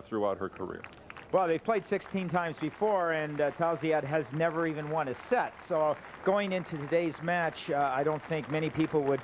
throughout her career. Well, they've played 16 times before, and Tauziat has never even won a set. So going into today's match, I don't think many people would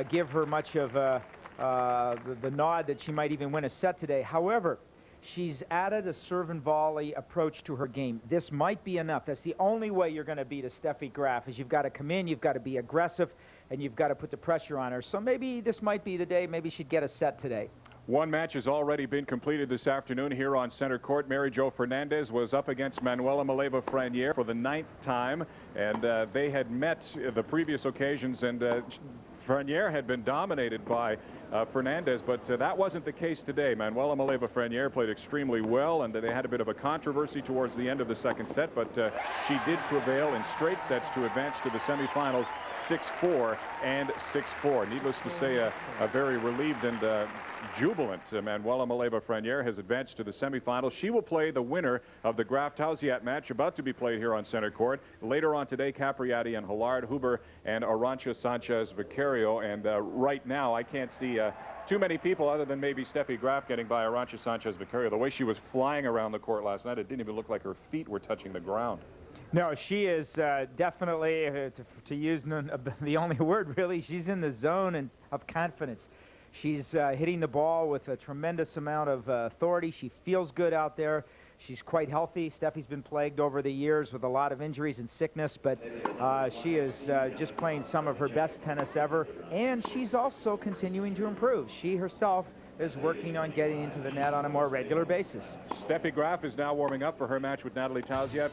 give her much of the nod that she might even win a set today. However, she's added a serve and volley approach to her game. This might be enough. That's the only way you're going to beat a Steffi Graf, is you've got to come in, you've got to be aggressive, and you've got to put the pressure on her. So maybe this might be the day. Maybe she'd get a set today. One match has already been completed this afternoon here on center court. Mary Jo Fernandez was up against Manuela Maleva-Frenier for the 9th time, and they had met the previous occasions, and Frenier had been dominated by Fernandez, but that wasn't the case today. Manuela Maleva-Frenier played extremely well, and they had a bit of a controversy towards the end of the second set, but she did prevail in straight sets to advance to the semifinals 6-4 and 6-4. Needless to say, a very relieved and jubilant Manuela Maleva-Frenier has advanced to the semifinals. She will play the winner of the Graf Tauziat match about to be played here on center court. Later on today, Capriati and Hillard, Huber and Arantxa Sanchez Vicario. And right now, I can't see too many people other than maybe Steffi Graf getting by Arantxa Sanchez Vicario. The way she was flying around the court last night, it didn't even look like her feet were touching the ground. No, she is definitely, to use the only word really, she's in the zone of confidence. She's hitting the ball with a tremendous amount of authority. She feels good out there. She's quite healthy. Steffi's been plagued over the years with a lot of injuries and sickness, but she is just playing some of her best tennis ever, and she's also continuing to improve. She herself is working on getting into the net on a more regular basis. Steffi Graf is now warming up for her match with Nathalie Tauziat.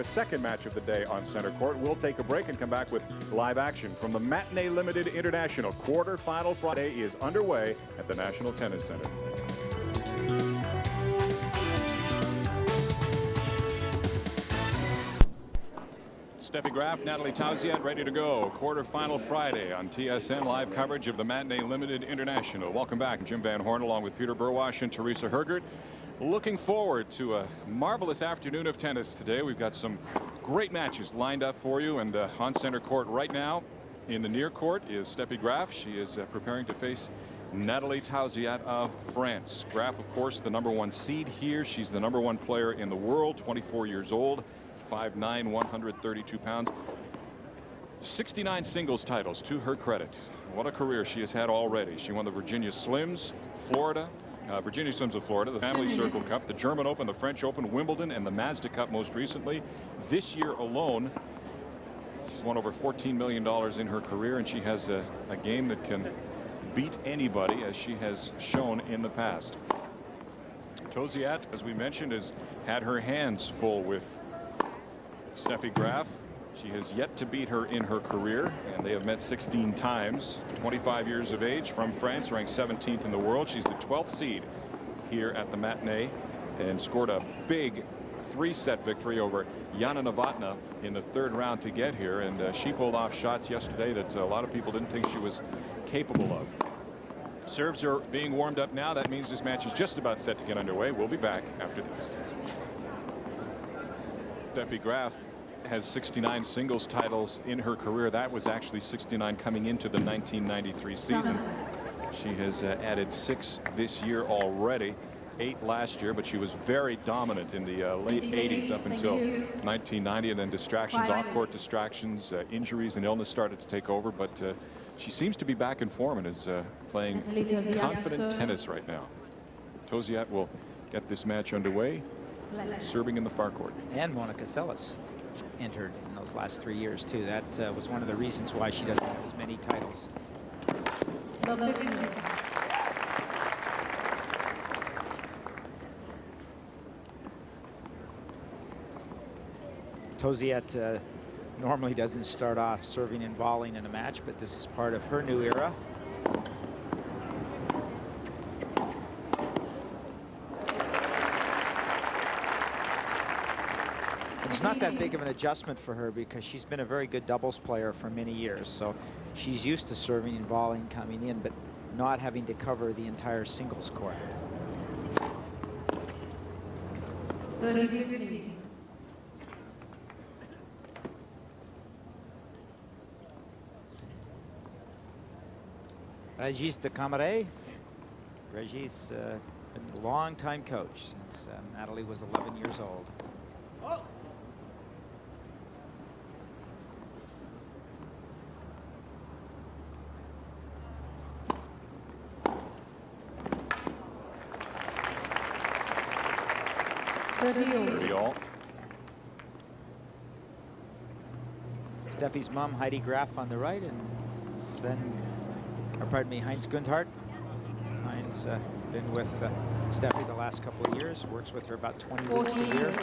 Second match of the day on center court. We'll take a break and come back with live action from the Matinee Limited International. Quarterfinal Friday is underway at the National Tennis Center. Steffi Graf, Nathalie Tauziat ready to go. Quarterfinal Friday on TSN, live coverage of the Matinee Limited International. Welcome back. Jim Van Horn along with Peter Burwash and Teresa Hergert. Looking forward to a marvelous afternoon of tennis today. We've got some great matches lined up for you, and on center court right now in the near court is Steffi Graf. She is preparing to face Nathalie Tauziat of France. Graf, of course, the #1 seed here. She's the #1 player in the world, 24 years old. 5'9", 132 pounds. 69 singles titles to her credit. What a career she has had already. She won the Virginia Slims, Florida, Virginia Slims of Florida, the Family Circle Cup, the German Open, the French Open, Wimbledon, and the Mazda Cup most recently. This year alone, she's won over $14 million in her career, and she has a game that can beat anybody, as she has shown in the past. Tauziat, as we mentioned, has had her hands full with Steffi Graf. She has yet to beat her in her career, and they have met 16 times. 25 years of age, from France, ranked 17th in the world. She's the 12th seed here at the Matinee, and scored a big 3-set victory over Jana Novotná in the 3rd round to get here, and she pulled off shots yesterday that a lot of people didn't think she was capable of. Serves are being warmed up now. That means this match is just about set to get underway. We'll be back after this. Steffi Graf has 69 singles titles in her career. That was actually 69 coming into the 1993 season. She has added 6 this year already, 8 last year, but she was very dominant in the late 80s up until 1990, and then distractions, off-court distractions, injuries and illness started to take over, but she seems to be back in form and is playing confident tennis right now. Tauziat will get this match underway, serving in the far court. And Monica Seles entered in those last 3 years too. That was one of the reasons why she doesn't have as many titles. Tauziat normally doesn't start off serving and volleying in a match, but this is part of her new era. It's not that big of an adjustment for her because she's been a very good doubles player for many years. So she's used to serving and volleying coming in, but not having to cover the entire singles court. 30-50. Régis de Camaret. Régis Been a long-time coach since Nathalie was 11 years old. Thirty all. Steffi's mom, Heidi Graf, on the right, and Heinz Gundhardt. Heinz been with Steffi the last couple of years, works with her about 20 weeks a year.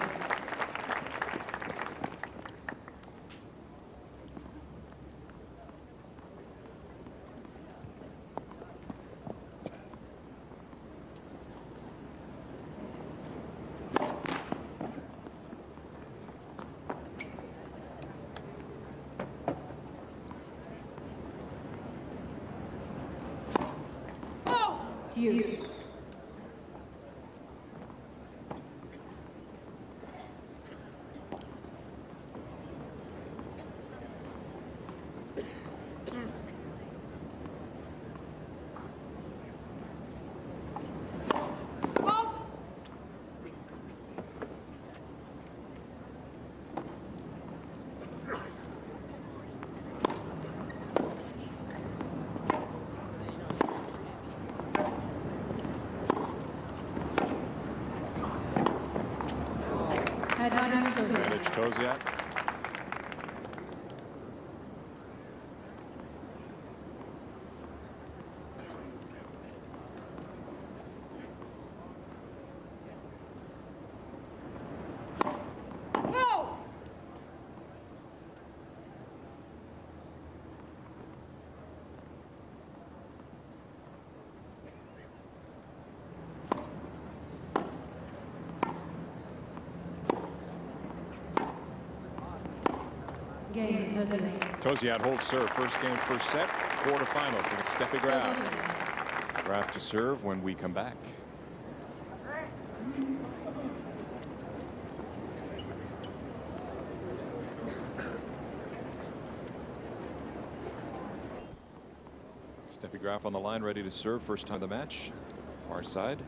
Use. Advantage Tauziat. Game, Tauziat. Tauziat holds serve. First game, first set. Quarterfinals. It's Steffi Graf. Graf to serve when we come back. Steffi Graf on the line, ready to serve. First time of the match. Far side.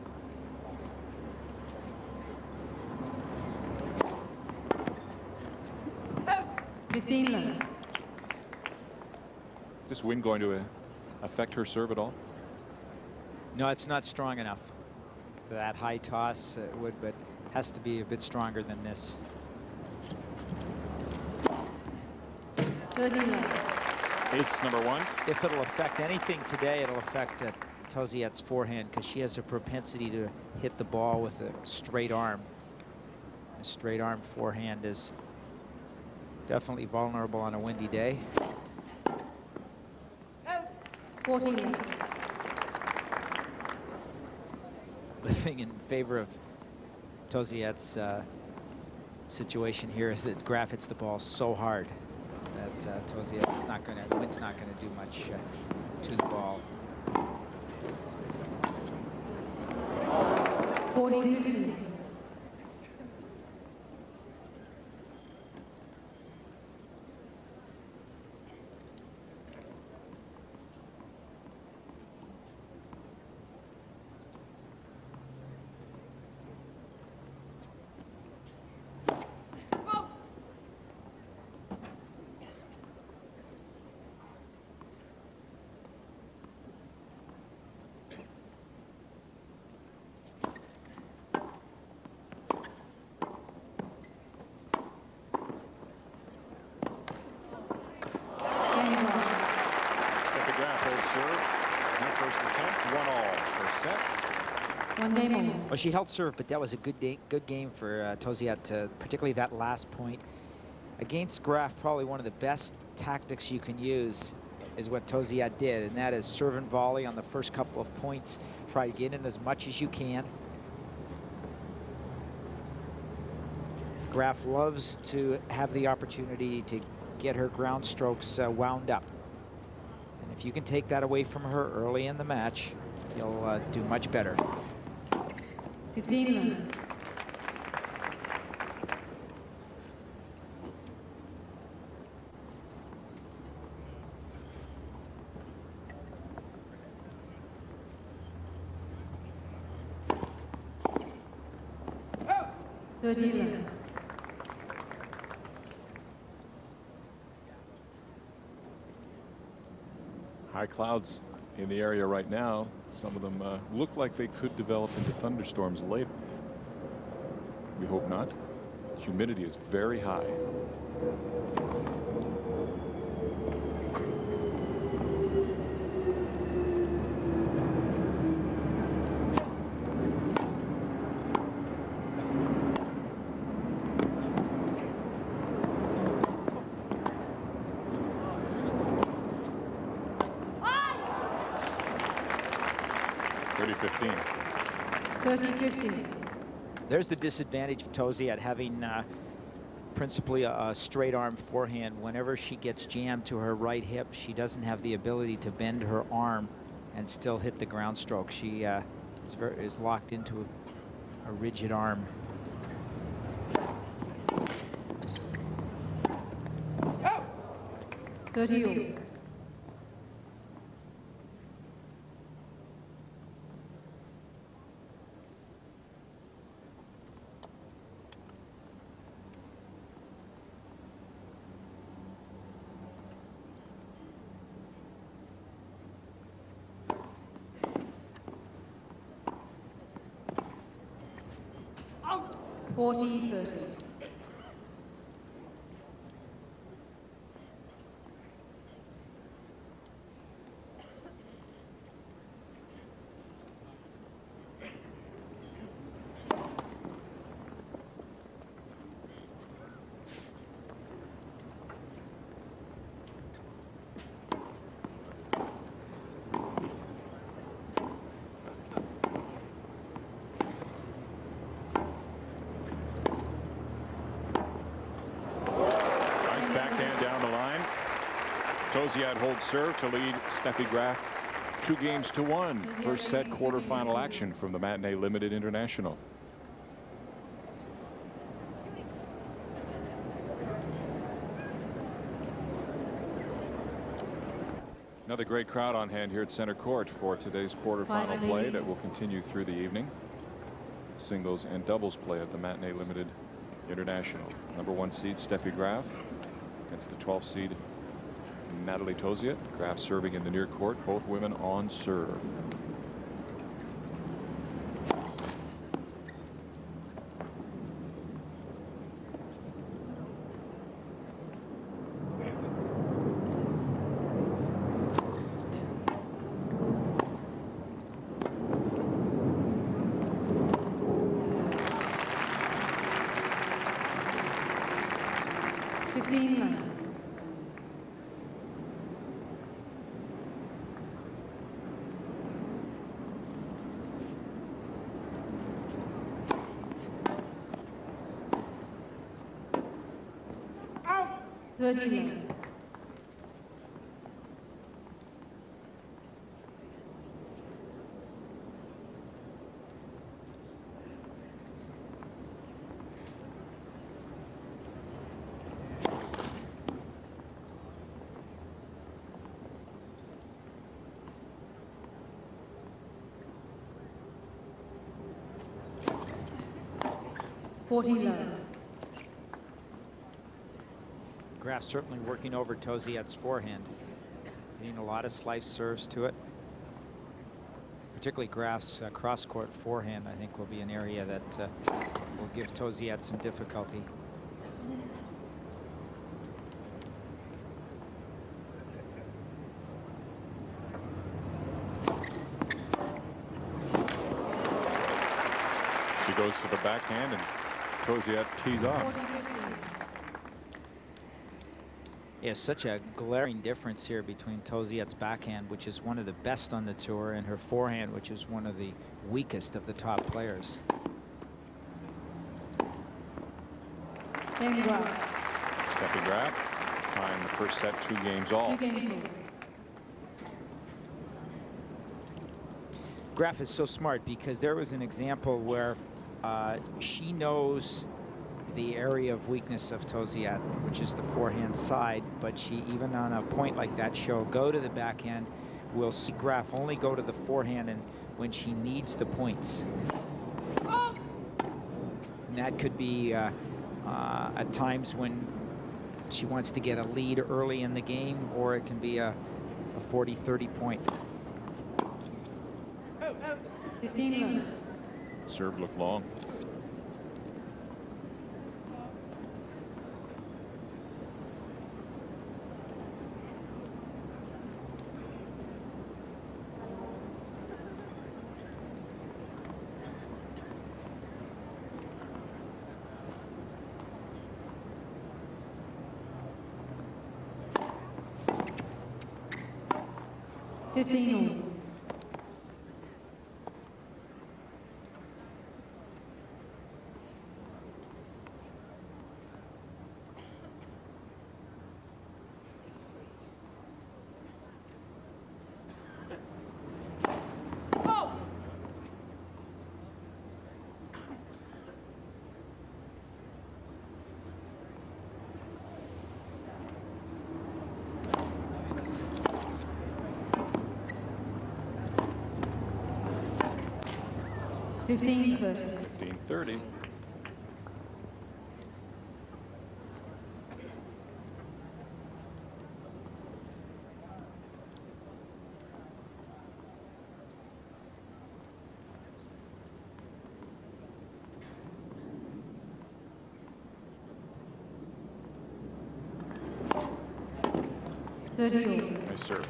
Is this wind going to affect her serve at all? No, it's not strong enough. That high toss would, but has to be a bit stronger than this. 30 Ace number one. If it'll affect anything today, it'll affect Tauziat's forehand, because she has a propensity to hit the ball with a straight arm. A straight arm forehand is definitely vulnerable on a windy day. 14. The thing in favor of Tauziat's situation here is that Graf hits the ball so hard that Tauziat is not going to, wind's not going to do much to the ball. 40-50. Well, she held serve, but that was a good game for Tauziat, particularly that last point. Against Graf, probably one of the best tactics you can use is what Tauziat did, and that is serve and volley on the first couple of points. Try to get in as much as you can. Graf loves to have the opportunity to get her ground strokes wound up. And if you can take that away from her early in the match, you'll do much better. 15. 30-11. High clouds in the area right now. Some of them look like they could develop into thunderstorms later. We hope not. Humidity is very high. There's the disadvantage of Tauziat having principally a straight arm forehand. Whenever she gets jammed to her right hip, she doesn't have the ability to bend her arm and still hit the ground stroke. She is locked into a rigid arm. Oh. 30-all. Out. 40-30. Tauziat holds serve to lead Steffi Graf 2-1. First set quarterfinal action from the Matinee Limited International. Another great crowd on hand here at center court for today's quarterfinal play that will continue through the evening. Singles and doubles play at the Matinee Limited International. #1 seed Steffi Graf against the 12th seed Nathalie Tauziat. Graf serving in the near court. Both women on serve. Graf certainly working over Tauziat's forehand, getting a lot of slice serves to it. Particularly Graf's cross-court forehand, I think, will be an area that will give Tauziat some difficulty. She goes to the backhand and Tauziat tees off. Yeah, such a glaring difference here between Tauziat's backhand, which is one of the best on the tour, and her forehand, which is one of the weakest of the top players. Steffi Graf tying the first set 2-all. Graf is so smart because there was an example where she knows the area of weakness of Tauziat, which is the forehand side, but she, even on a point like that, she'll go to the backhand. We'll see Graf only go to the forehand and when she needs the points. and that could be at times when she wants to get a lead early in the game, or it can be a 40-30 point. 15-11. Serve looked long. Fifteen. 15-30. 15-30. Nice serve.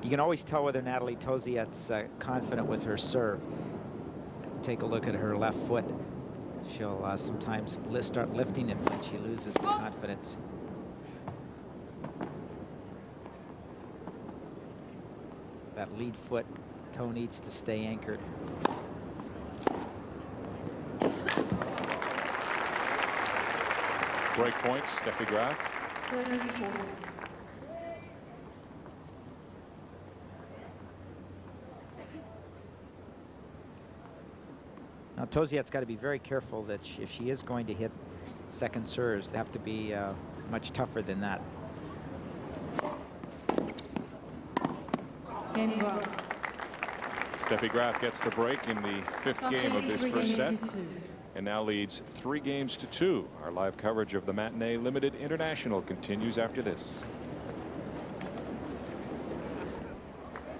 You can always tell whether Nathalie Tauziat's confident with her serve. Take a look at her left foot. She'll sometimes start lifting it when she loses the confidence. That lead foot toe needs to stay anchored. Break points, Steffi Graf. 30-40. Now Tauziat's got to be very careful that if she is going to hit second serves, they have to be much tougher than that. Game Graf. Steffi Graf gets the break in the fifth game of this first set, and now leads 3-2. Our live coverage of the Matinee Limited International continues after this.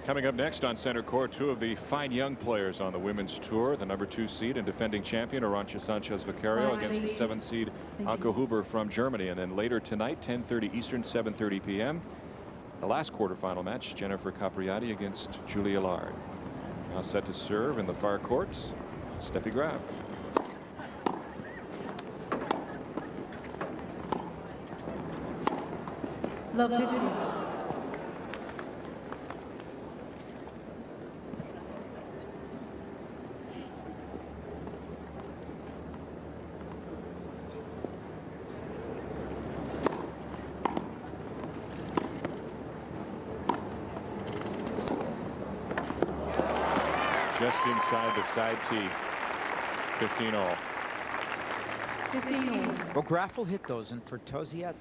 Coming up next on center court, two of the fine young players on the women's tour. The #2 seed and defending champion Arantxa Sanchez Vaquero against the 7th seed Anke Huber from Germany. And then later tonight, 10:30 Eastern, 7:30 p.m. the last quarterfinal match, Jennifer Capriati against Julia Lard. Now set to serve in the far courts, Steffi Graf. Love 50. Just inside the side tee. 15-all. 15-all. Well, Graf will hit those, and for Tauziat,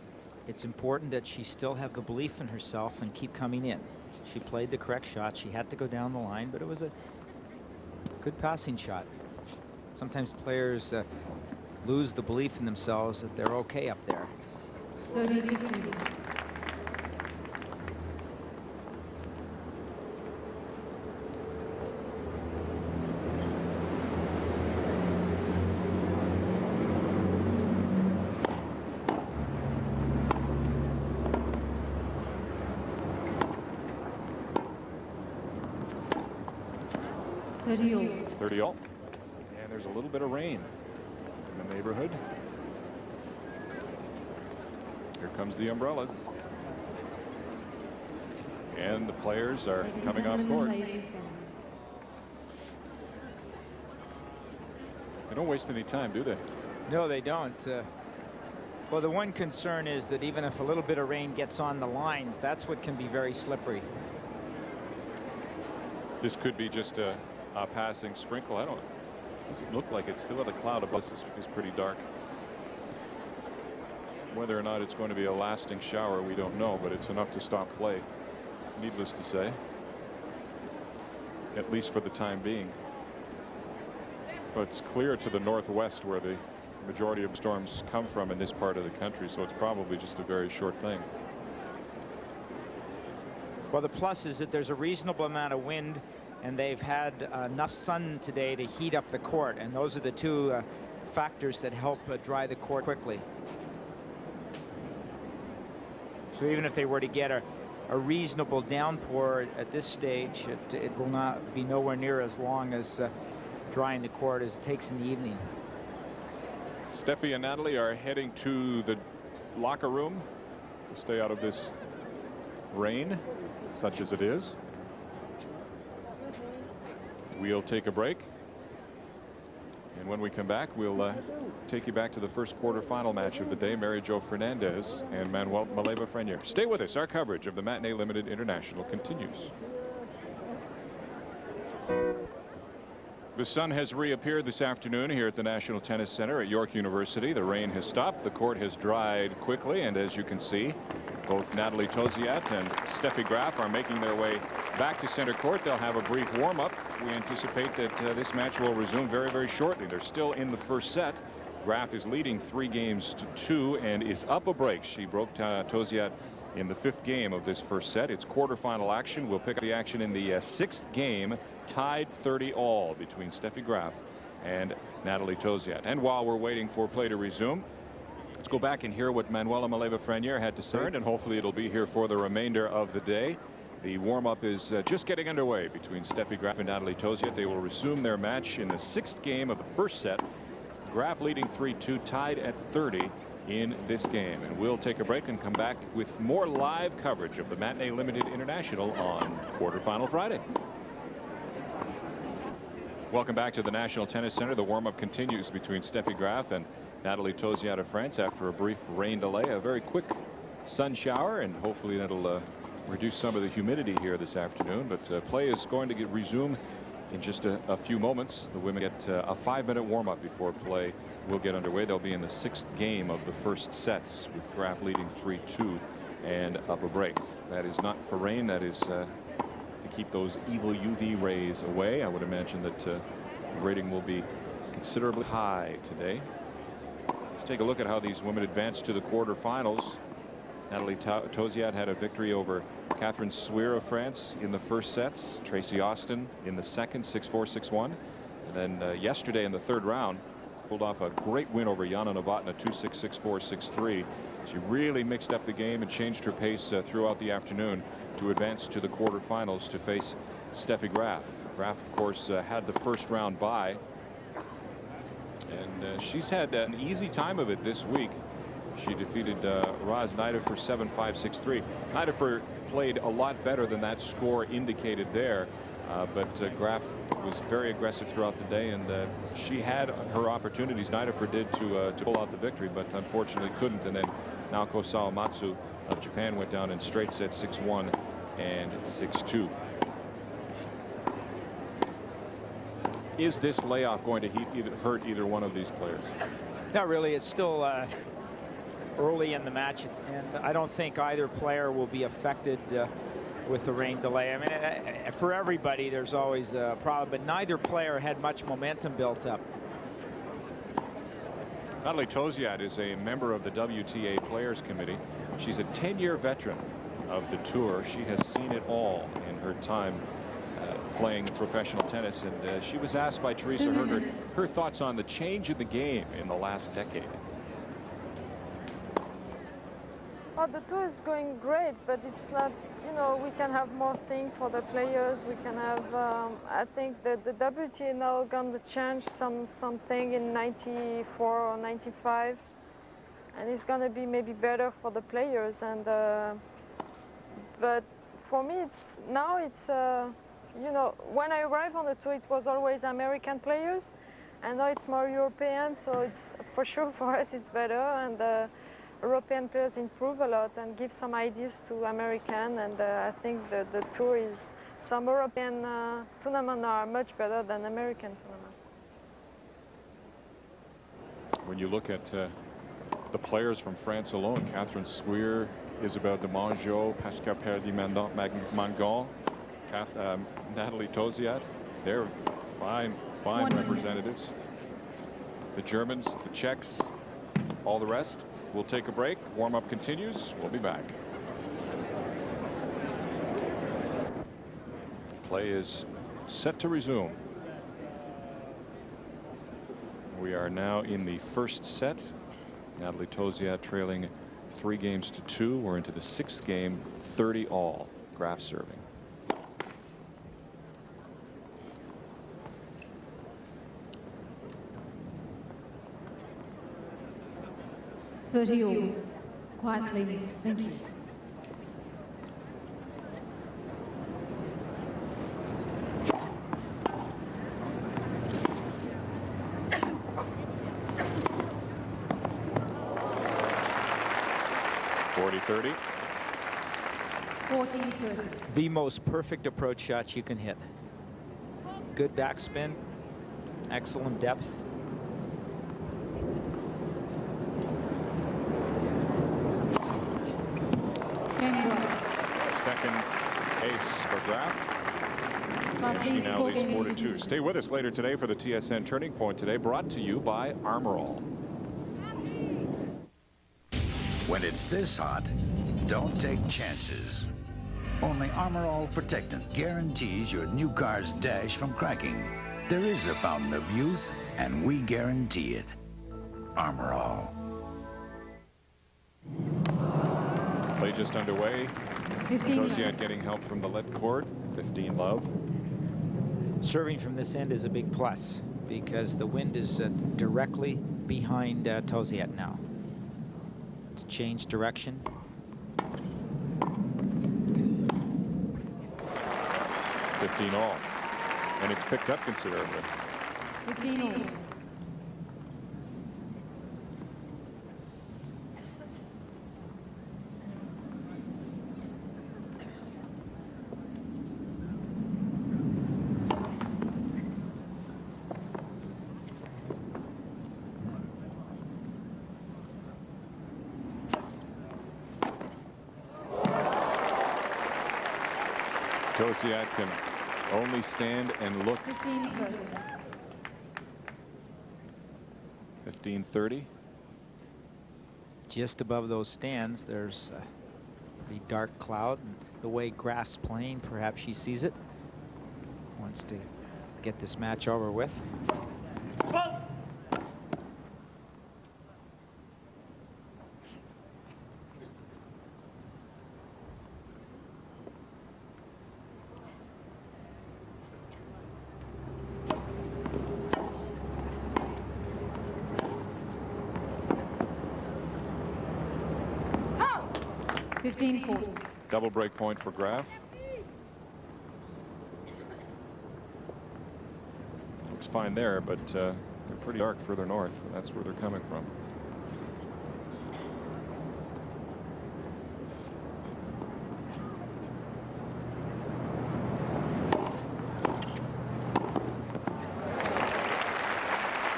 it's important that she still have the belief in herself and keep coming in. She played the correct shot. She had to go down the line, but it was a good passing shot. Sometimes players lose the belief in themselves that they're okay up there. 30-15. All. 30-all. And there's a little bit of rain in the neighborhood. Here comes the umbrellas. And the players are coming off court. They don't waste any time, do they? No, they don't. Well, the one concern is that even if a little bit of rain gets on the lines, that's what can be very slippery. This could be just a passing sprinkle. Doesn't look like it's still at a cloud above. This is pretty dark. Whether or not it's going to be a lasting shower, we don't know, but it's enough to stop play, needless to say. at least for the time being. But it's clear to the northwest where the majority of storms come from in this part of the country, so it's probably just a very short thing. Well, the plus is that there's a reasonable amount of wind, and they've had enough sun today to heat up the court, and those are the two factors that help dry the court quickly. So even if they were to get a reasonable downpour at this stage, it will not be nowhere near as long as drying the court as it takes in the evening. Steffi and Nathalie are heading to the locker room to stay out of this rain, such as it is. We'll take a break, and when we come back, we'll take you back to the first quarterfinal match of the day. Mary Jo Fernandez and Manuel Maleva-Frenier. Stay with us. Our coverage of the Matinee Limited International continues. The sun has reappeared this afternoon here at the National Tennis Center at York University. The rain has stopped. The court has dried quickly, and as you can see, both Nathalie Tauziat and Steffi Graf are making their way back to center court. They'll have a brief warm-up. We anticipate that this match will resume very, very shortly. They're still in the first set. Graf is leading 3-2 and is up a break. She broke Tauziat in the 5th game of this first set. It's quarterfinal action. We'll pick up the action in the 6th game, tied 30-all between Steffi Graf and Nathalie Tauziat. And while we're waiting for play to resume, let's go back and hear what Manuela Maleva-Frenier had to say, and hopefully it'll be here for the remainder of the day. The warm-up is just getting underway between Steffi Graf and Nathalie Tauziat. They will resume their match in the 6th game of the first set. Graf leading 3-2, tied at 30 in this game. And we'll take a break and come back with more live coverage of the Matinee Limited International on quarterfinal Friday. Welcome back to the National Tennis Center. The warm-up continues between Steffi Graf and Nathalie Tauziat of France after a brief rain delay. A very quick sun shower, and hopefully that'll reduce some of the humidity here this afternoon. But play is going to resume in just a few moments. The women get a 5-minute warm-up before play will get underway. They'll be in the 6th game of the first set, with Graf leading 3-2 and up a break. That is not for rain. That is to keep those evil UV rays away. I would imagine that the rating will be considerably high today. Let's take a look at how these women advanced to the quarterfinals. Nathalie Tauziat had a victory over Catherine Swear of France in the first set. Tracy Austin in the second, 6-4, 6-1. And then yesterday in the 3rd round, pulled off a great win over Jana Novotná, 2-6, 6-4, 6-3. She really mixed up the game and changed her pace throughout the afternoon to advance to the quarterfinals to face Steffi Graf. Graf, of course, had the first round bye, and she's had an easy time of it this week. She defeated Roz Neidefer 7-5, 6-3. Neidefer played a lot better than that score indicated there, but Graf was very aggressive throughout the day, and she had her opportunities. Neidefer did to pull out the victory, but unfortunately couldn't. And then Naoko Sawamatsu of Japan went down in straight sets, 6-1 and 6-2. Is this layoff going to hurt either one of these players? Not really. It's still early in the match, and I don't think either player will be affected with the rain delay. I mean, for everybody there's always a problem, but neither player had much momentum built up. Nathalie Tauziat is a member of the WTA Players Committee. She's a 10-year veteran of the tour. She has seen it all in her time playing professional tennis, and she was asked by Teresa Hergert her thoughts on the change in the game in the last decade. Well, the tour is going great, but it's not, you know, we can have more things for the players. We can have, I think that the WTA now going to change something in 94 or 95, and it's going to be maybe better for the players. And but for me, it's you know, when I arrived on the tour, it was always American players, and now it's more European. So it's for sure for us it's better, and European players improve a lot and give some ideas to American. And I think the tour is, some European tournaments are much better than American tournaments. When you look at the players from France alone, Catherine Swear, Isabelle Demangeau, Pascal Perdi-Mangan, Nathalie Tauziat. They're fine representatives. The Germans, the Czechs, all the rest. We'll take a break. Warm-up continues. We'll be back. Play is set to resume. We are now in the first set. Nathalie Tauziat trailing 3-2. We're into the 6th game, 30 all. Graf serving. All. Quiet, please. Thank you. (40-30). 40-30. The most perfect approach shot you can hit. Good backspin, excellent depth. Second ace for Graf. And she now leads 4-2. Stay with us later today for the TSN Turning Point today, brought to you by Armor All. When it's this hot, don't take chances. Only Armor All Protectant guarantees your new car's dash from cracking. There is a fountain of youth, and we guarantee it. Armor All. Play just underway. 15. Tauziat getting help from the lead cord. 15 love. Serving from this end is a big plus because the wind is directly behind Tauziat now. It's changed direction. (15-all), and it's picked up considerably. 15 all. Tauziat can only stand and look. 15-30. 15-30. Just above those stands, there's a pretty dark cloud, and the way Graf's playing, perhaps she sees it. Wants to get this match over with. Oh! 15-40. Double break point for Graf. Looks fine there, but they're pretty dark further north, and that's where they're coming from.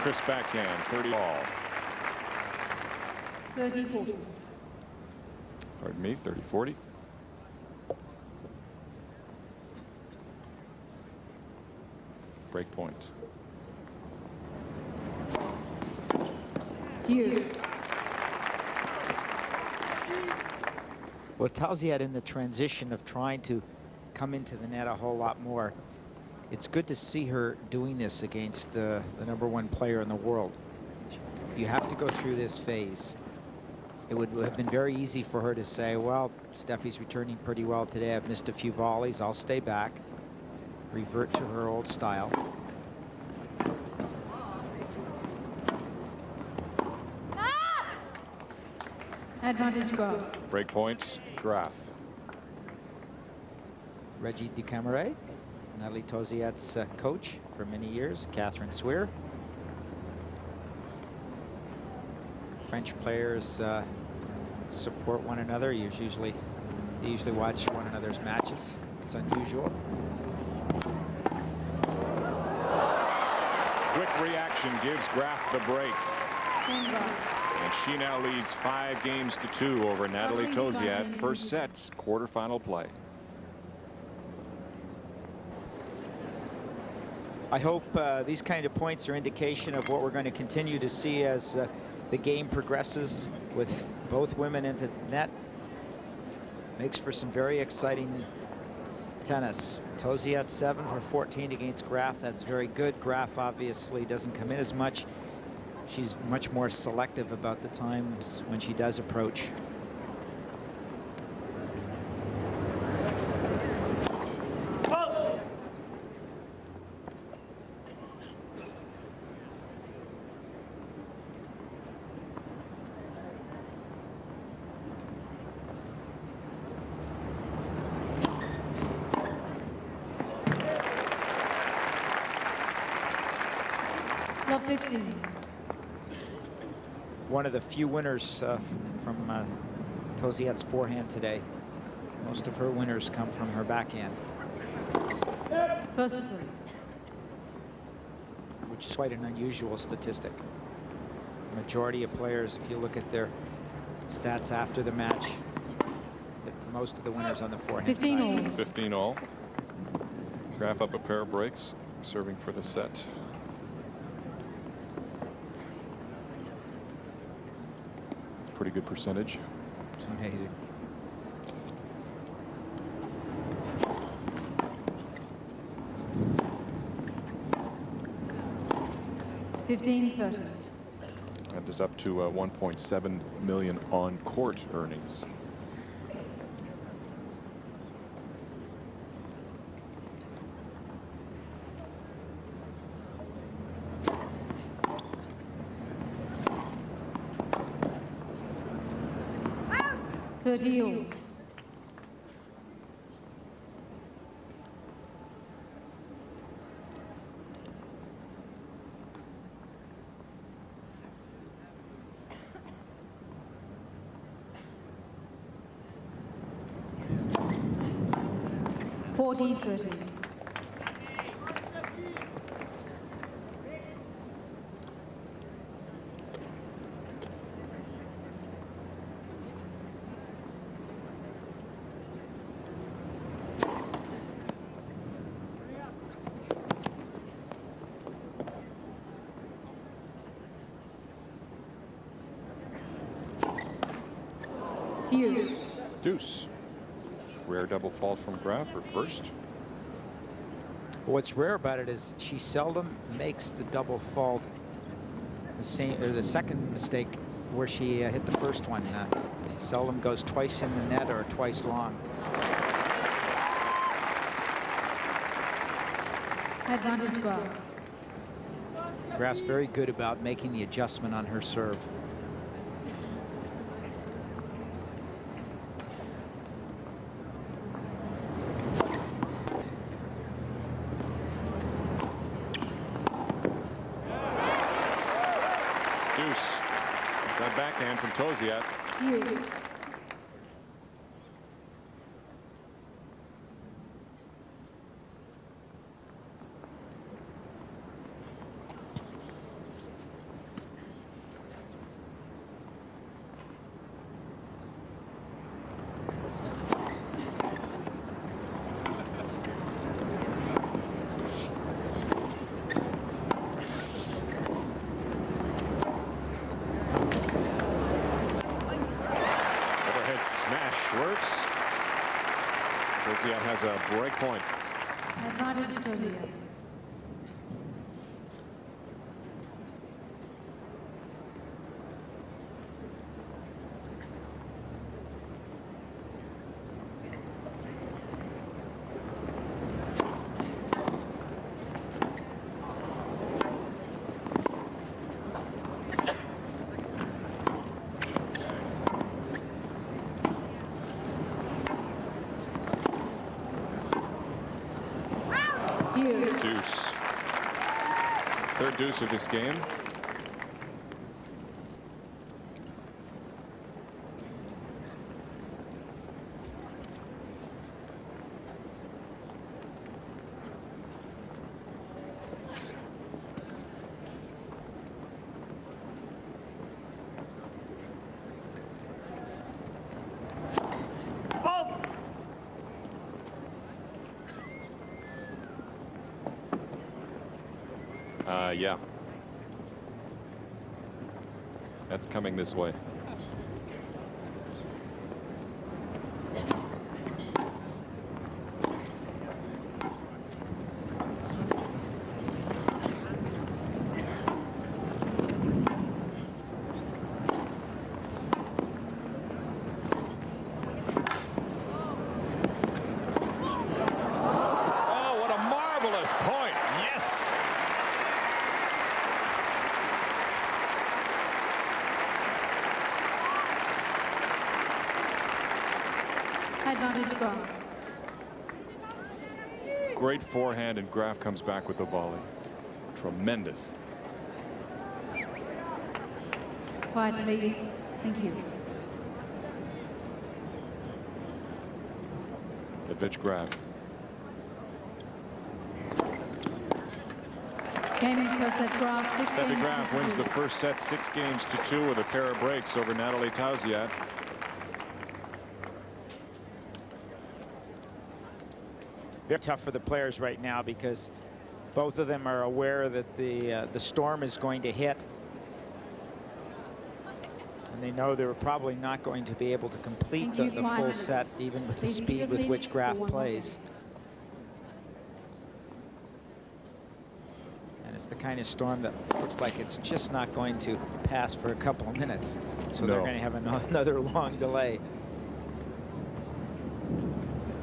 Chris backhand, 30 all. 30-40. Pardon me, 30-40. Break point. Due. Well, Tauziat in the transition of trying to come into the net a whole lot more. It's good to see her doing this against the #1 player in the world. You have to go through this phase. It would have been very easy for her to say, well, Steffi's returning pretty well today. I've missed a few volleys. I'll stay back. Revert to her old style. Advantage Graf. Break points, Graf. Reggie DeCamere, Nathalie Tauziat's coach for many years, Catherine Swear. French players support one another. They usually watch one another's matches. It's unusual. Quick reaction gives Graf the break. And she now leads 5-2 over Nathalie Tauziat. First set's quarterfinal play. I hope these kind of points are indication of what we're going to continue to see as the game progresses with both women into the net. Makes for some very exciting tennis. Tauziat 7 for 14 against Graf. That's very good. Graf obviously doesn't come in as much. She's much more selective about the times when she does approach. Love 15. One of the few winners from Tauziat's forehand today. Most of her winners come from her backhand, First serve. which is quite an unusual statistic. Majority of players, if you look at their stats after the match, that most of the winners on the forehand 15 side. all. 15 all. Graf up a pair of breaks, serving for the set. It's a pretty good percentage. It's amazing. $15.30. That is up to 1.7 million on court earnings. $30 all. $40.30. Deuce. Deuce. Rare double fault from Graf, her first. What's rare about it is she seldom makes the double fault the same, or the second mistake where she hit the first one. Seldom goes twice in the net or twice long. Advantage Graf. Graf's very good about making the adjustment on her serve. Deuce. That backhand from Tauziat. Deuce. Overhead smash works. Tauziat has a break point. Advantage Tauziat. Deuce. Deuce. Third deuce of this game. Yeah. That's coming this way. Oh, what a marvelous point. Yes. Advantage Graf. Great forehand, and Graf comes back with the volley. Tremendous. Quiet, please. Thank you. Advantage Graf. Game in first set, Graf. 6 Steffi games Graf to wins 2. the first set 6 games to 2 with a pair of breaks over Nathalie Tauziat. Very tough for the players right now because both of them are aware that the storm is going to hit. And they know they're probably not going to be able to complete Thank the you. full set, even with the Please keep speed your with which seats Graf for one more plays. And it's the kind of storm that looks like it's just not going to pass for a couple of minutes. So they're No. going to have another long delay.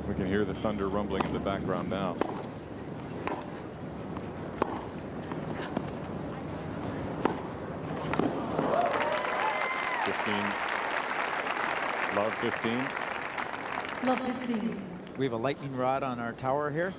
We can hear the thunder rumbling in the background now. Love 15. Love 15. We have a lightning rod on our tower here.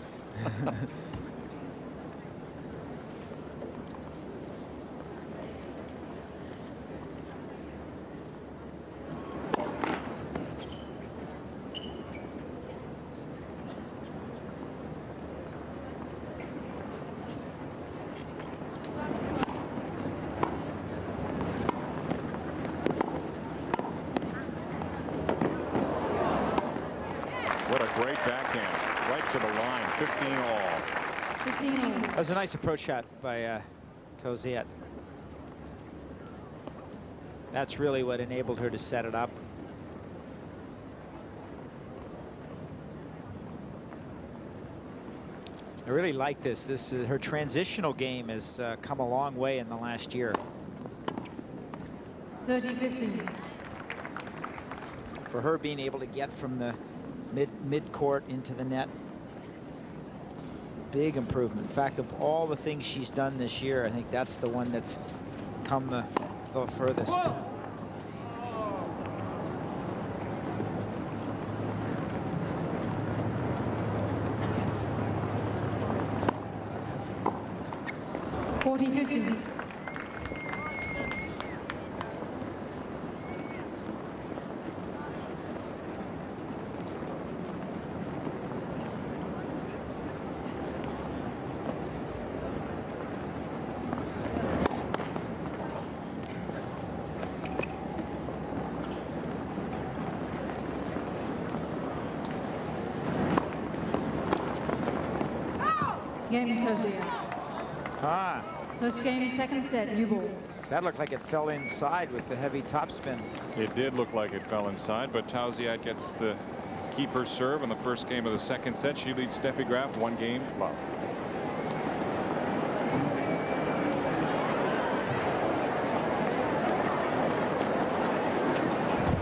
What a great backhand. Right to the line. 15 all. 15 all. That was a nice approach shot by Tauziat. That's really what enabled her to set it up. I really like this. Her transitional game has come a long way in the last year. 30-15. For her being able to get from the mid-court into the net, big improvement. In fact, of all the things she's done this year, I think that's the one that's come the furthest. Whoa. 40-50. Game Tauziat. Ah, First game, second set, new ball. that looked like it fell inside with the heavy topspin. It did look like it fell inside, but Tauziat gets the keeper serve in the first game of the second set. She leads Steffi Graf 1 game love.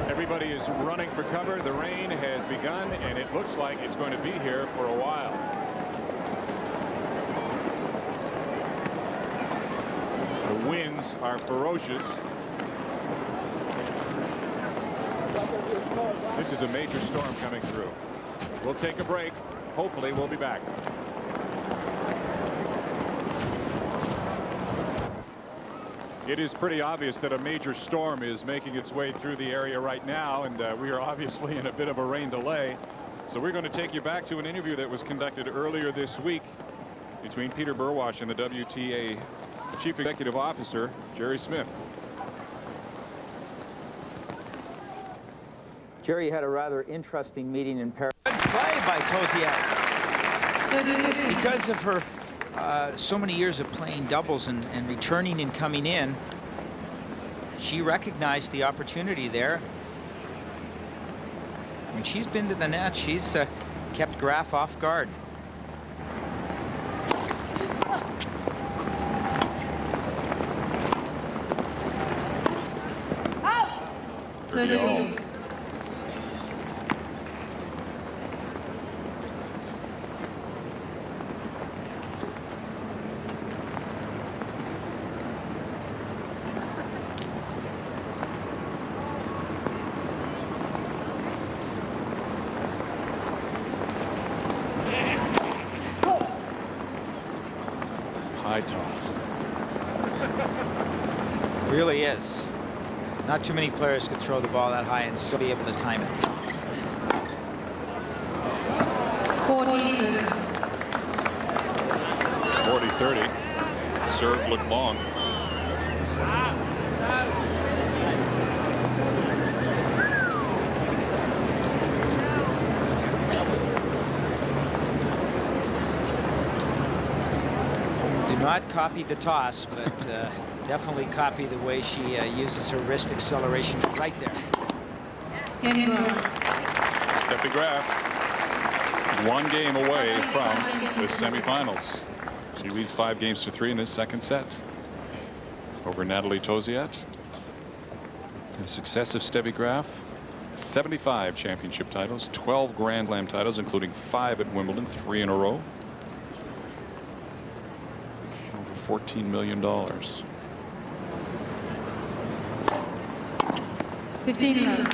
Everybody is running for cover. The rain has begun, and it looks like it's going to be here for a while. The winds are ferocious. This is a major storm coming through. We'll take a break. Hopefully we'll be back. It is pretty obvious that a major storm is making its way through the area right now, and we are obviously in a bit of a rain delay. So we're going to take you back to an interview that was conducted earlier this week between Peter Burwash and the WTA Chief Executive Officer, Jerry Smith. Jerry had a rather interesting meeting in Paris. Good play by Tauziat. 30-15. Because of her so many years of playing doubles and returning and coming in, she recognized the opportunity there. When she's been to the net, she's kept Graf off guard. Thirty. High toss. Really is. Not too many players could throw the ball that high and still be able to time it. 40. 40-30. Serve looked long. Do not copy the toss, but definitely copy the way she uses her wrist acceleration right there. Game Graf. Steffi Graf, 1 game away from the semifinals. She leads 5 games to 3 in this second set over Nathalie Tauziat. The success of Steffi Graf, 75 championship titles, 12 Grand Slam titles, including 5 at Wimbledon, 3 in a row. Over $14 million. 15.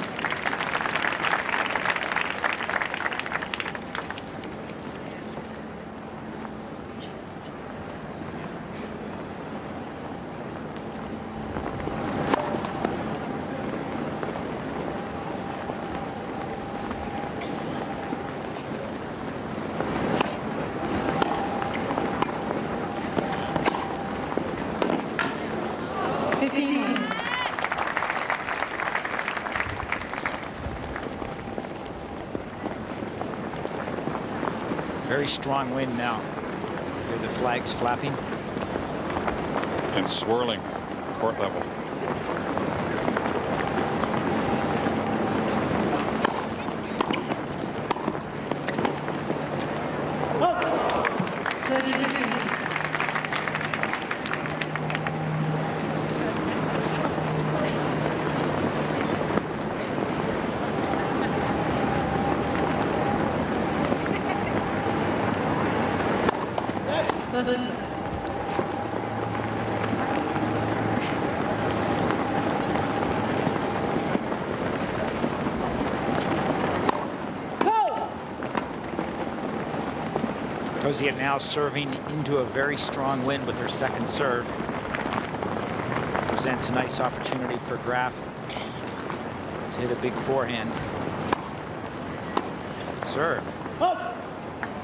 Very strong wind now. Hear the flags flapping. And swirling court level. Tauziat now serving into a very strong wind with her second serve. Presents a nice opportunity for Graf to hit a big forehand. Serve.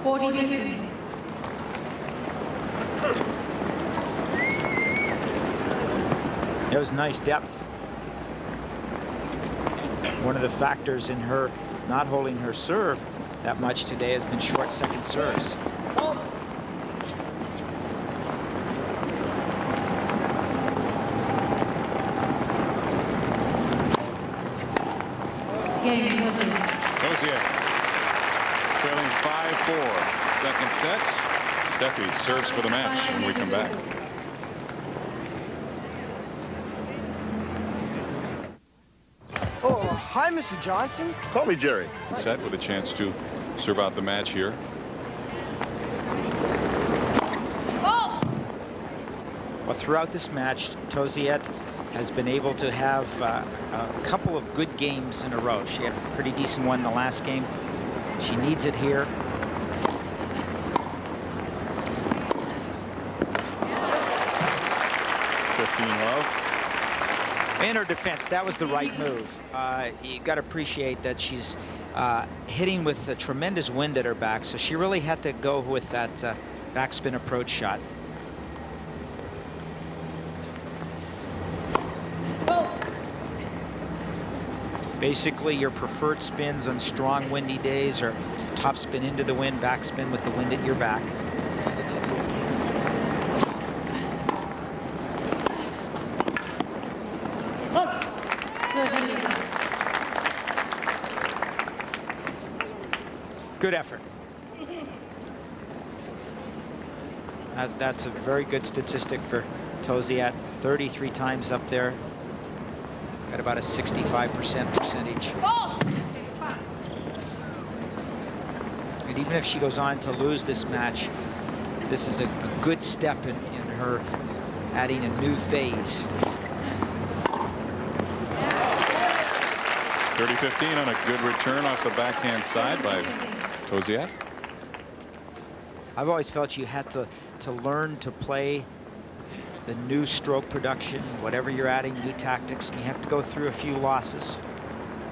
40-50. It was nice depth. One of the factors in her not holding her serve that much today has been short second serves. Game Tauziat. Tauziat trailing 5-4. Second set. Steffi serves for the match when we come back. Oh, hi, Mr. Johnson. Call me Jerry. Set with a chance to serve out the match here. Well, throughout this match, Tauziat has been able to have a couple of good games in a row. She had a pretty decent one in the last game. She needs it here. In her defense, that was the right move. You got to appreciate that she's hitting with a tremendous wind at her back, so she really had to go with that backspin approach shot. Basically, your preferred spins on strong windy days are top spin into the wind, backspin with the wind at your back. Good effort. That's a very good statistic for Tauziat. 33 times up there. Got about a 65% percentage. And even if she goes on to lose this match, this is a good step in her adding a new phase. 30-15 on a good return off the backhand side by Tauziat. I've always felt you had to learn to play the new stroke production, whatever you're adding, new tactics, and you have to go through a few losses.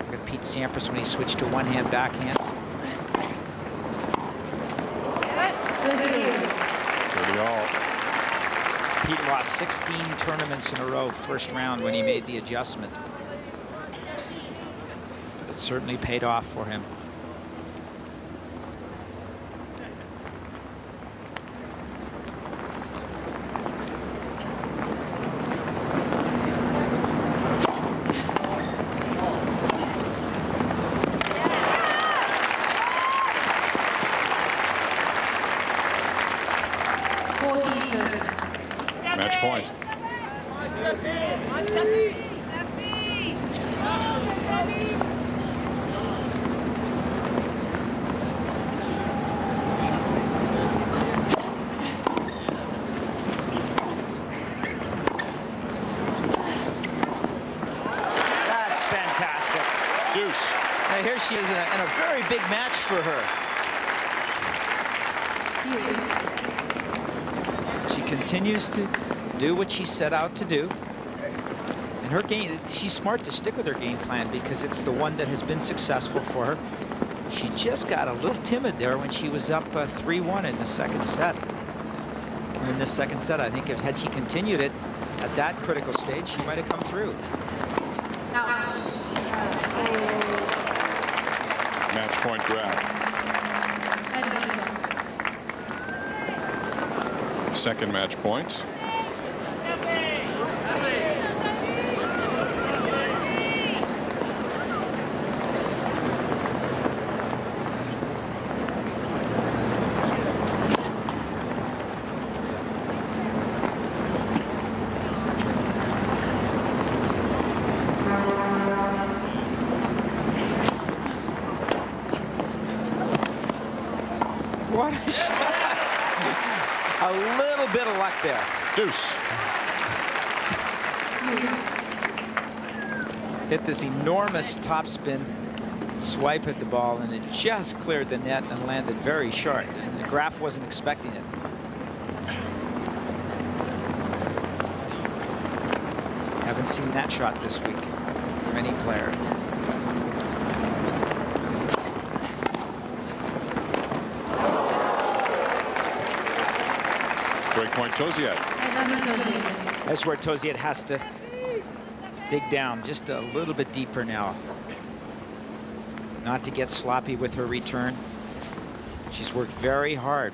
Look at Pete Sampras when he switched to one-hand backhand. 30 all. Pete lost 16 tournaments in a row first round when he made the adjustment. But it certainly paid off for him. Match point. That's fantastic. Deuce. Now here she is in a very big match for her. She continues to do what she set out to do. And her game, she's smart to stick with her game plan because it's the one that has been successful for her. She just got a little timid there when she was up 3-1 in the second set. In the second set, I think had she continued it at that critical stage, she might have come through. Match point, Graf. Second match point. What a shot. A little bit of luck there. Deuce. Hit this enormous topspin swipe at the ball, and it just cleared the net and landed very sharp. And the Graf wasn't expecting it. Haven't seen that shot this week from any player. Breakpoint Tauziat. That's where Tauziat has to dig down just a little bit deeper now. Not to get sloppy with her return. She's worked very hard.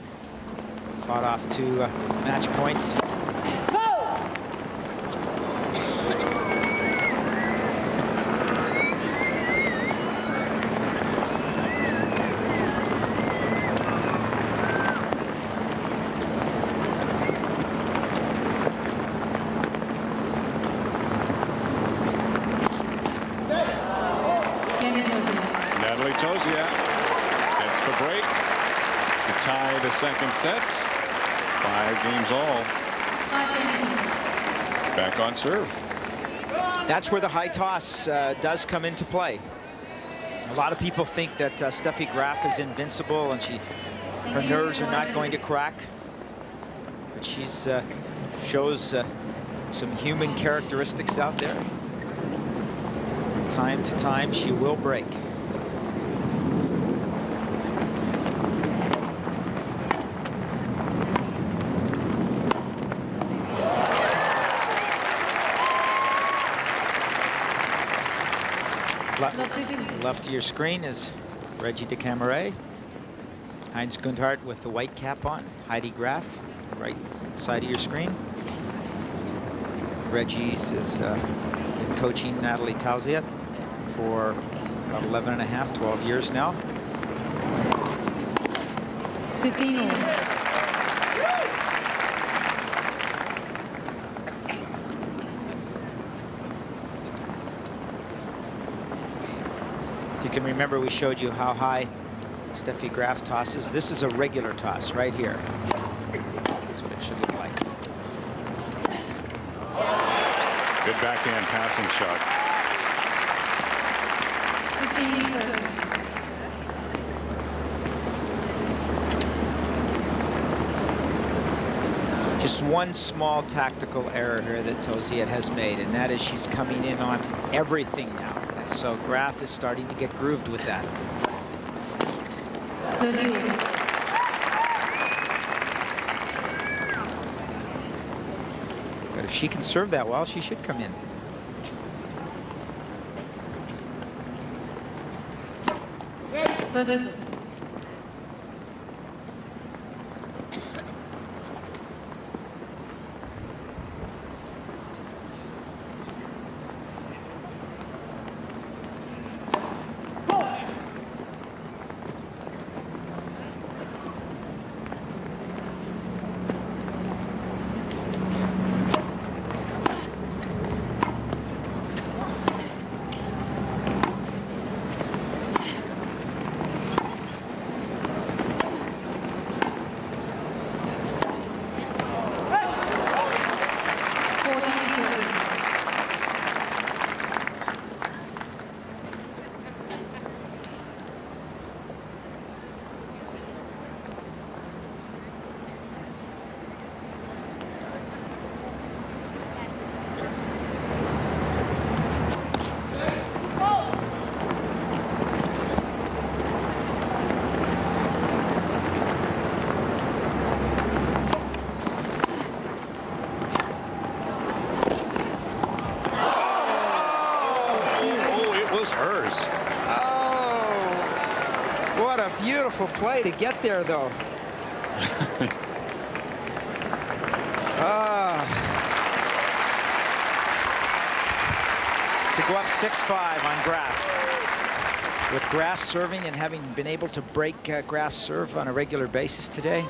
Fought off 2 match points. Nathalie Tauziat gets the break to tie the second set. 5 games all. Back on serve. That's where the high toss does come into play. A lot of people think that Steffi Graf is invincible and her nerves are not going to crack. But she's shows some human characteristics out there. From time to time, she will break. Left of your screen is Reggie de Camaret. Heinz Gundhardt with the white cap on. Heidi Graf, right side of your screen. Reggie's is been coaching Nathalie Tauziat for about 11 and a half, 12 years now. 15 all. If you can remember, we showed you how high Steffi Graf tosses. This is a regular toss right here. That's what it should look like. Good backhand passing shot. 15-30. Just one small tactical error here that Tauziat has made, and that is she's coming in on everything now. And so Graf is starting to get grooved with that. 30 all. But if she can serve that well, she should come in. First serve. Beautiful play to get there, though. To go up 6-5 on Graf. With Graf serving and having been able to break Graf's serve on a regular basis today.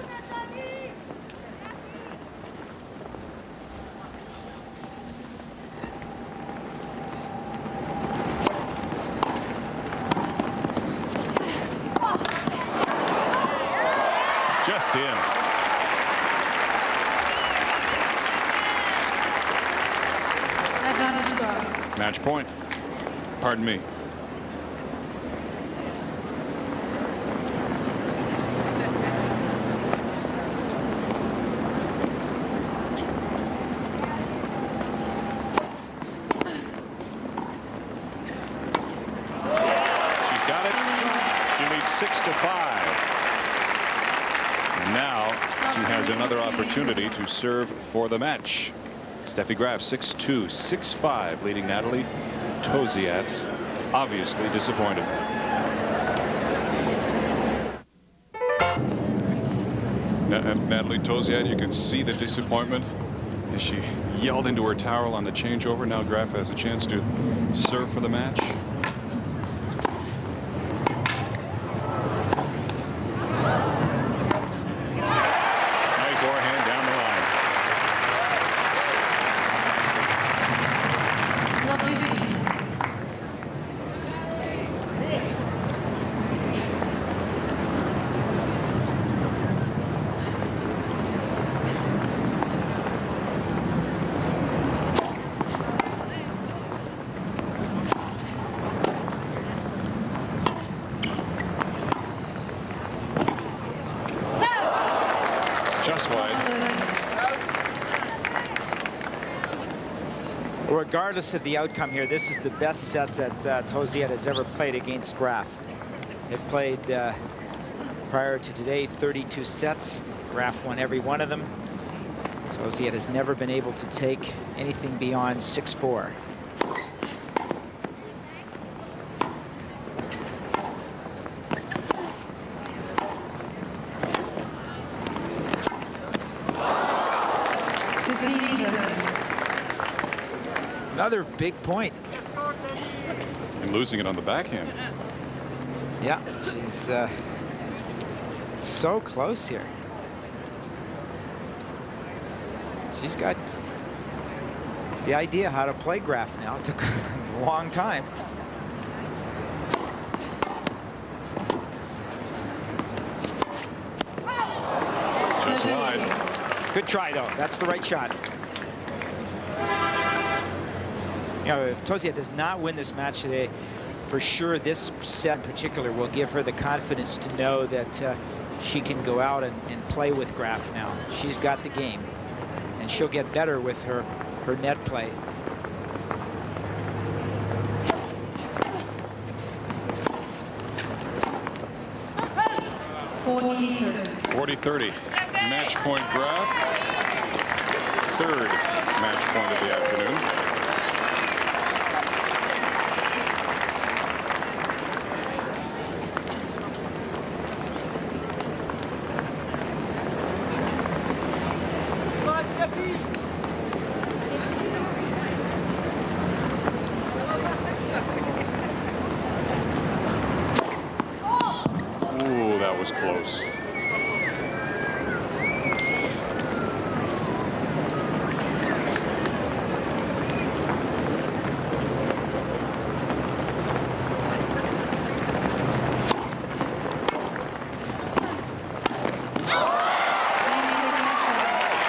Just in. Advantage Graf. Match point. Pardon me. She's got it. She leads 6-5. Now she has another opportunity to serve for the match. Steffi Graf 6-2, 6-5, leading Nathalie Tauziat, obviously disappointed. Nathalie Tauziat, you can see the disappointment as she yelled into her towel on the changeover. Now Graf has a chance to serve for the match. Just wide. Regardless of the outcome here, this is the best set that Tauziat has ever played against Graf. They've played prior to today 32 sets. Graf won every one of them. Tauziat has never been able to take anything beyond 6-4. Another big point. And losing it on the backhand. Yeah, she's So close here. She's got the idea how to play Graf now. It took a long time. Just wide. Good try, though. That's the right shot. You know, if Tauziat does not win this match today, for sure this set in particular will give her the confidence to know that she can go out and play with Graf now. She's got the game, and she'll get better with her net play. Forty 40-30. Match point Graf. Third match point of the afternoon. Come on, Steffi. Ooh, that was close.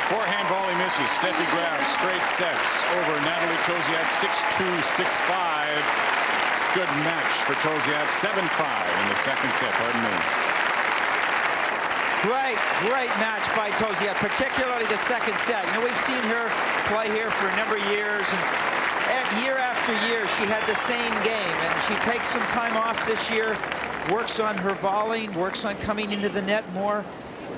Forehand volley misses. Steffi Graf straight sets over Nathalie Tauziat 6-2, 6-5. Good match for Tauziat, 7-5 in the second set. Pardon me. Great match by Tauziat, particularly the second set. You know, we've seen her play here for a number of years, and year after year she had the same game, and she takes some time off this year, works on her volleying, works on coming into the net more.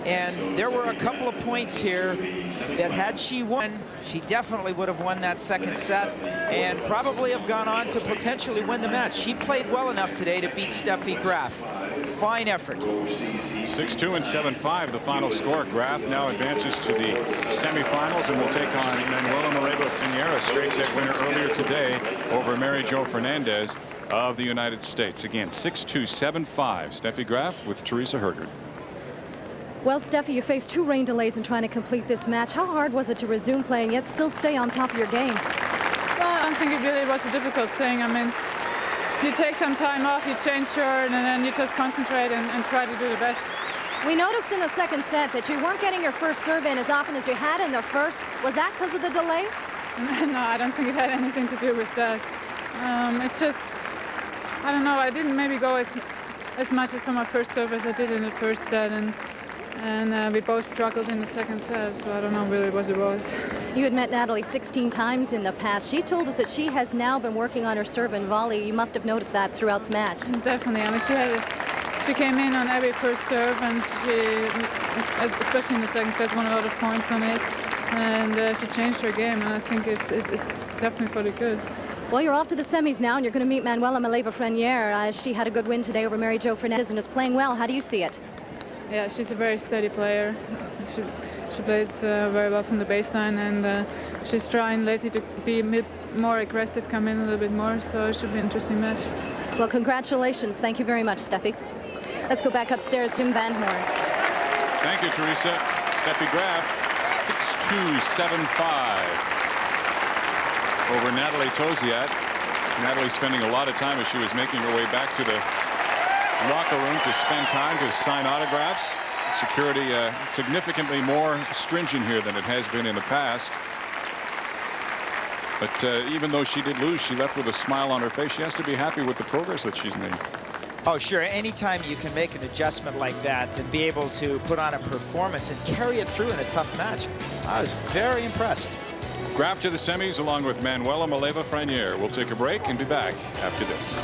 And there were a couple of points here that had she won, she definitely would have won that second set and probably have gone on to potentially win the match. She played well enough today to beat Steffi Graf. Fine effort. 6-2 and 7-5 the final score. Graf now advances to the semifinals and will take on Manuela Moreno-Finiera, a straight set winner earlier today over Mary Jo Fernandez of the United States. Again, 6-2, 7-5. Steffi Graf with Teresa Hergert. Well, Steffi, you faced 2 rain delays in trying to complete this match. How hard was it to resume playing yet still stay on top of your game? Well, I don't think it really was a difficult thing. I mean, you take some time off, you change shirt, and then you just concentrate and try to do the best. We noticed in the second set that you weren't getting your first serve in as often as you had in the first. Was that because of the delay? No, I don't think it had anything to do with that. It's just, I don't know, I didn't maybe go as much as for my first serve as I did in the first set, and we both struggled in the second set, so I don't know really what it was. You had met Nathalie 16 times in the past. She told us that she has now been working on her serve and volley. You must have noticed that throughout the match. Definitely. I mean, she came in on every first serve, and she, especially in the second set, won a lot of points on it, and she changed her game, and I think it's definitely for the good. Well, you're off to the semis now, and you're going to meet Manuela Moreno-Finiera. She had a good win today over Mary Jo Fernandez and is playing well. How do you see it? Yeah, she's a very steady player. She plays very well from the baseline, and she's trying lately to be a bit more aggressive, come in a little bit more, so it should be an interesting match. Well, congratulations. Thank you very much, Steffi. Let's go back upstairs. Jim Van Horn. Thank you, Teresa. Steffi Graf, 6-2, 7-5 over Nathalie Tauziat. Nathalie spending a lot of time as she was making her way back to the locker room to spend time to sign autographs. Security significantly more stringent here than it has been in the past. But even though she did lose, she left with a smile on her face. She has to be happy with the progress that she's made. Oh, sure. Anytime you can make an adjustment like that and be able to put on a performance and carry it through in a tough match, I was very impressed. Graf to the semis along with Manuela Moreno-Finiera. We'll take a break and be back after this.